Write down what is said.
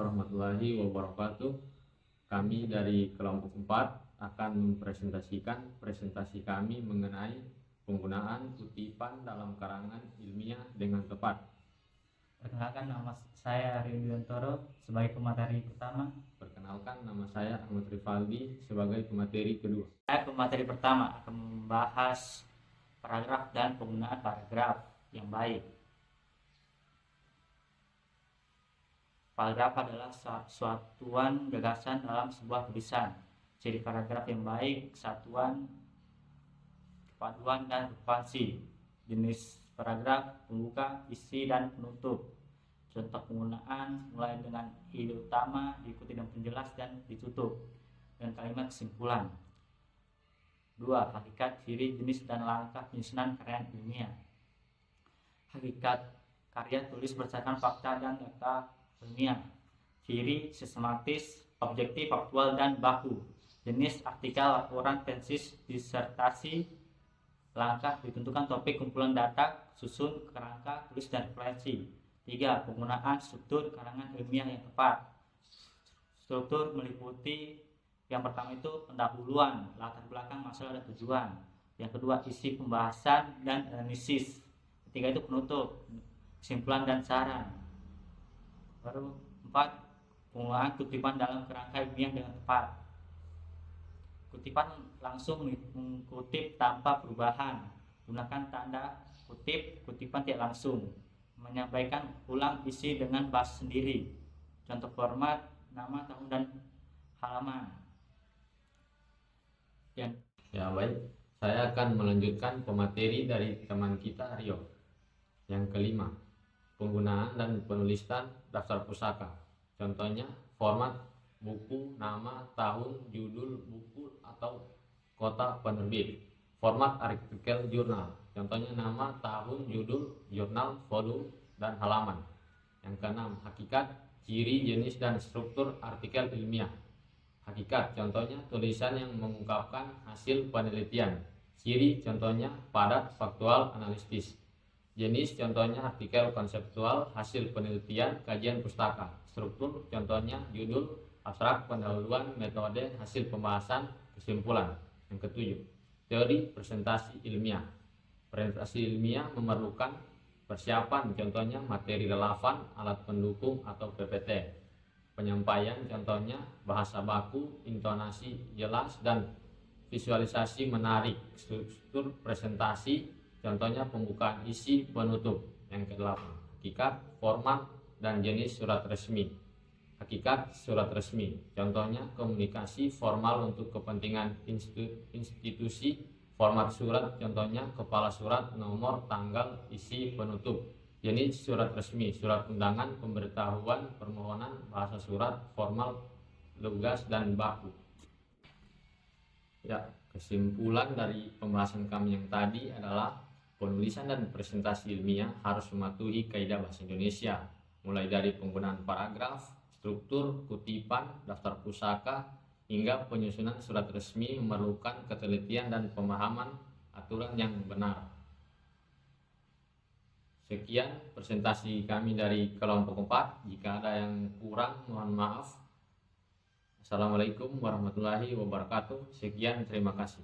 warahmatullahi wabarakatuh. Kami dari kelompok 4 akan mempresentasikan presentasi kami mengenai penggunaan kutipan dalam karangan ilmiah dengan tepat. Perkenalkan, nama saya Rio Yuntoro sebagai pemateri pertama. Perkenalkan, nama saya Ahmad Rifaldi sebagai pemateri kedua. Saya pemateri pertama akan membahas paragraf dan penggunaan paragraf yang baik. Paragraf adalah satuan gagasan dalam sebuah tulisan. Ciri paragraf yang baik: kesatuan, kepaduan, dan relevansi. Jenis paragraf: pembuka, isi, dan penutup. Contoh penggunaan mulai dengan ide utama, diikuti dengan penjelas dan ditutup dengan kalimat kesimpulan. 2. Hakikat, ciri, jenis, dan langkah penyusunan karya ilmiah. Hakikat karya tulis berdasarkan fakta dan data ilmiah. Ciri: sistematis, objektif, faktual, dan baku. Jenis: artikel, laporan, tesis, disertasi. Langkah: ditentukan topik, kumpulan data, susun, kerangka, tulis, dan referensi. 3. Penggunaan struktur karangan ilmiah yang tepat. Struktur meliputi yang pertama itu pendahuluan, latar belakang, masalah, dan tujuan. Yang kedua, isi pembahasan dan analisis. Ketiga itu penutup, kesimpulan, dan saran. Baru 4. Penggunaan kutipan dalam kerangka ilmiah dengan tepat. Kutipan langsung mengutip tanpa perubahan. Gunakan tanda kutip kutipan tidak langsung. Menyampaikan ulang isi dengan bahasa sendiri. Contoh format: nama, tahun, dan halaman. Ya baik, saya akan melanjutkan pemateri dari teman kita Rio. Yang kelima, penggunaan dan penulisan daftar pusaka. Contohnya format: buku, nama, tahun, judul buku atau kota penerbit. Format artikel jurnal. Contohnya nama, tahun, judul, jurnal, volume, dan halaman. Yang keenam, hakikat, ciri, jenis, dan struktur artikel ilmiah. Hakikat, contohnya tulisan yang mengungkapkan hasil penelitian. Ciri, contohnya padat, faktual, analitis. Jenis, contohnya artikel konseptual, hasil penelitian, kajian pustaka. Struktur, contohnya judul, abstrak, pendahuluan, metode, hasil pembahasan, kesimpulan. Yang ketujuh, teori presentasi ilmiah. Presentasi ilmiah memerlukan persiapan, contohnya materi relevan, alat pendukung atau PPT. Penyampaian, contohnya bahasa baku, intonasi jelas, dan visualisasi menarik. Struktur presentasi, contohnya pembukaan, isi, penutup. Yang kedelapan, hakikat, format, dan jenis surat resmi. Hakikat surat resmi, contohnya komunikasi formal untuk kepentingan institusi. Format surat, contohnya kepala surat, nomor, tanggal, isi, penutup. Jenis surat resmi, surat undangan, pemberitahuan, permohonan, bahasa surat, formal, lugas, dan baku. Ya, kesimpulan dari pembahasan kami yang tadi adalah penulisan dan presentasi ilmiah harus mematuhi kaidah bahasa Indonesia, mulai dari penggunaan paragraf, struktur, kutipan, daftar pusaka, hingga penyusunan surat resmi memerlukan ketelitian dan pemahaman aturan yang benar. Sekian presentasi kami dari kelompok 4. Jika ada yang kurang, mohon maaf. Assalamualaikum warahmatullahi wabarakatuh. Sekian, terima kasih.